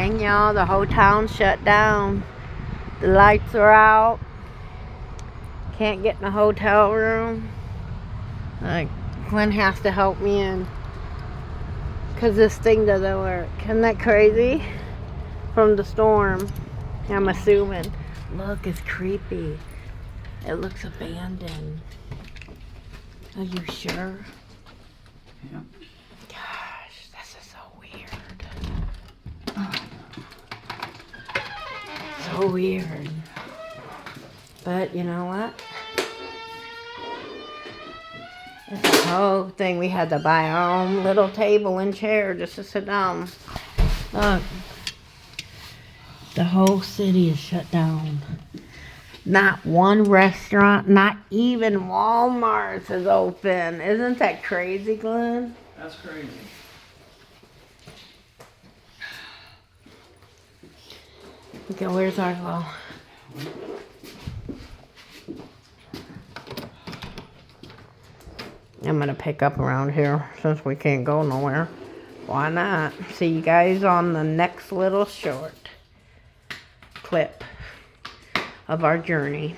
And y'all, the whole town shut down. The lights are out. Can't get in the hotel room. Glenn has to help me in. Because this thing doesn't work. Isn't that crazy? From the storm, I'm assuming. Look, it's creepy. It looks abandoned. Are you sure? Yeah. Gosh, this is so weird. So weird. But you know what? This whole thing, we had to buy our own little table and chair just to sit down. Look. The whole city is shut down. Not one restaurant, not even Walmart is open. Isn't that crazy, Glenn? That's crazy. Okay, where's our little... I'm gonna pick up around here since we can't go nowhere. Why not? See you guys on the next little short clip of our journey.